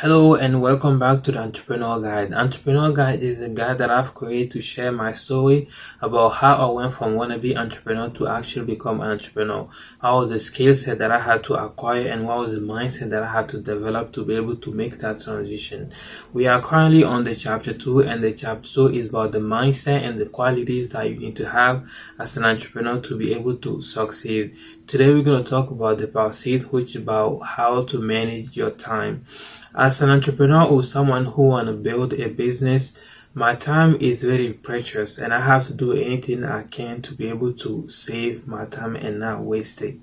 Hello and welcome back to the Entrepreneur Guide. Entrepreneur Guide is the guide that I've created to share my story about how I went from wannabe entrepreneur to actually become an entrepreneur. How was the skill set that I had to acquire and what was the mindset that I had to develop to be able to make that transition. We are currently on the chapter 2, and the chapter 2 is about the mindset and the qualities that you need to have as an entrepreneur to be able to succeed. Today we're going to talk about the part 6, which is about how to manage your time. As an entrepreneur or someone who want to build a business, my time is very precious and I have to do anything I can to be able to save my time and not waste it.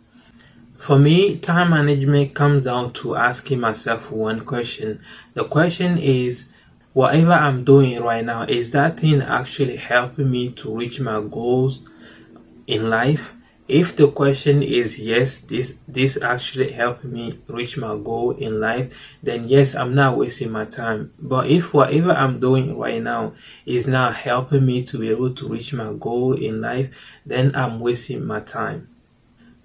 For me, time management comes down to asking myself one question. The question is, whatever I'm doing right now, is that thing actually helping me to reach my goals in life? If the question is yes, this actually helped me reach my goal in life, then yes, I'm not wasting my time. But if whatever I'm doing right now is not helping me to be able to reach my goal in life, then I'm wasting my time.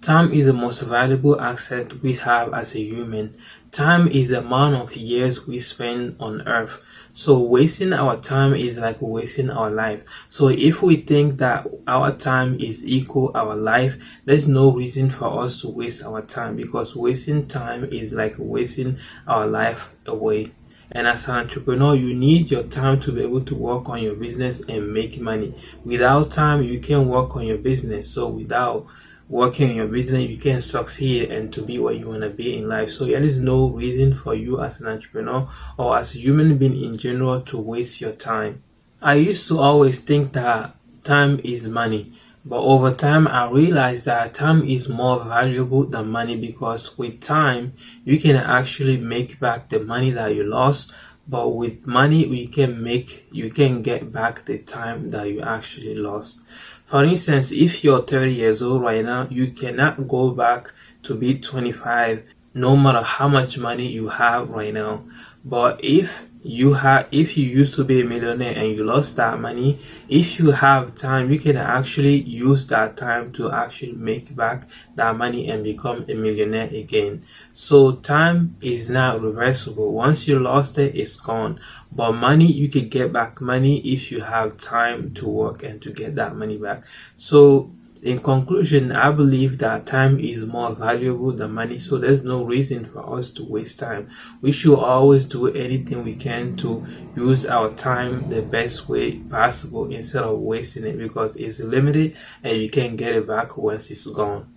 Time is the most valuable asset we have as a human. Time is the amount of years we spend on earth. So wasting our time is like wasting our life. So if we think that our time is equal our life, there's no reason for us to waste our time, because wasting time is like wasting our life away. And as an entrepreneur, you need your time to be able to work on your business and make money. Without time, you can't work on your business. So without working on your business, you can succeed and to be what you want to be in life. So there is no reason for you as an entrepreneur or as a human being in general to waste your time. I used to always think that time is money, but over time I realized that time is more valuable than money, because with time you can actually make back the money that you lost, but with money you can get back the time that you actually lost. For instance, if you're 30 years old right now, you cannot go back to be 25 no matter how much money you have right now. But if you used to be a millionaire and you lost that money, if you have time, you can actually use that time to actually make back that money and become a millionaire again. So time is not reversible. Once you lost it, it's gone. But money, you can get back money if you have time to work and to get that money back. So in conclusion, I believe that time is more valuable than money, so there's no reason for us to waste time. We should always do anything we can to use our time the best way possible instead of wasting it, because it's limited and you can't get it back once it's gone.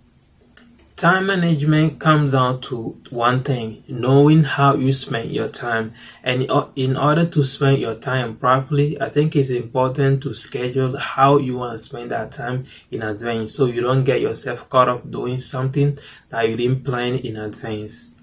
Time management comes down to one thing: knowing how you spend your time. And in order to spend your time properly, I think it's important to schedule how you want to spend that time in advance, so you don't get yourself caught up doing something that you didn't plan in advance.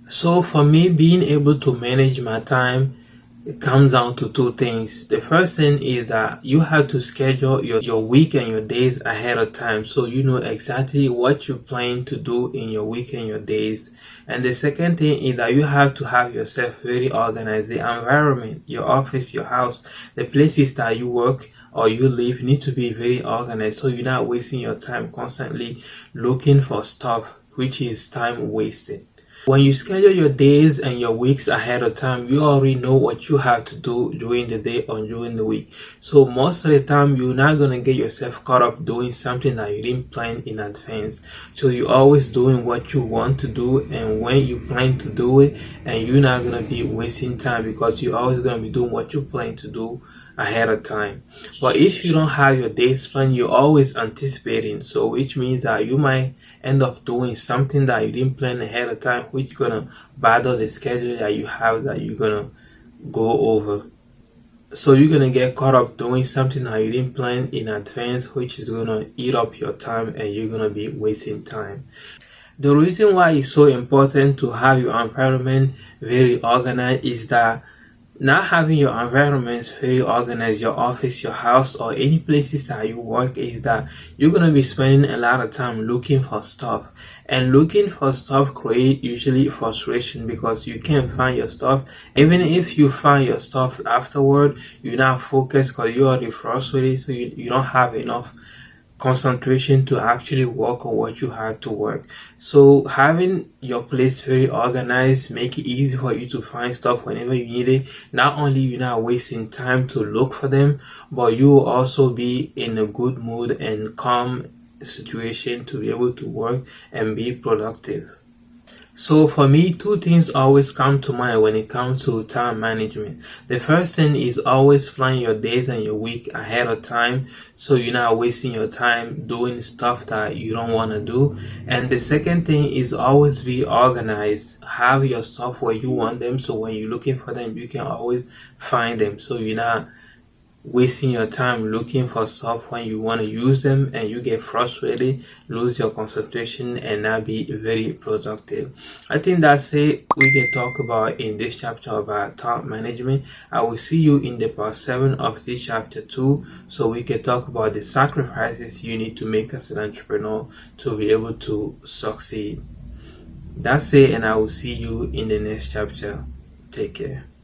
So for me, being able to manage my time, it comes down to two things. The first thing is that you have to schedule your week and your days ahead of time, so you know exactly what you plan to do in your week and your days. And the second thing is that you have to have yourself very organized. The environment, your office, your house, the places that you work or you live need to be very organized, so you're not wasting your time constantly looking for stuff, which is time wasted. When you schedule your days and your weeks ahead of time, you already know what you have to do during the day or during the week. So most of the time, you're not going to get yourself caught up doing something that you didn't plan in advance. So you're always doing what you want to do and when you plan to do it, and you're not going to be wasting time because you're always going to be doing what you plan to do ahead of time. But if you don't have your days planned, you're always anticipating, so which means that you might end up doing something that you didn't plan ahead of time, which gonna bother the schedule that you have that you're gonna go over. So you're gonna get caught up doing something that you didn't plan in advance, which is gonna eat up your time and you're gonna be wasting time. The reason why it's so important to have your environment very organized is that not having your environments very organized, your office, your house, or any places that you work, is that you're gonna be spending a lot of time looking for stuff. And looking for stuff create usually frustration because you can't find your stuff. Even if you find your stuff afterward, you're not focused because you're already frustrated, so you don't have enough concentration to actually work on what you have to work. So having your place very organized make it easy for you to find stuff whenever you need it. Not only you're not wasting time to look for them, but you will also be in a good mood and calm situation to be able to work and be productive. So for me, two things always come to mind when it comes to time management. The first thing is always plan your days and your week ahead of time so you're not wasting your time doing stuff that you don't want to do. And the second thing is always be organized. Have your stuff where you want them so when you're looking for them, you can always find them so you're not wasting your time looking for stuff when you want to use them and you get frustrated, lose your concentration, and not be very productive. I think that's it we can talk about in this chapter about time management. I will see you in the part 7 of this chapter 2 so we can talk about the sacrifices you need to make as an entrepreneur to be able to succeed. That's it, and I will see you in the next chapter. Take care.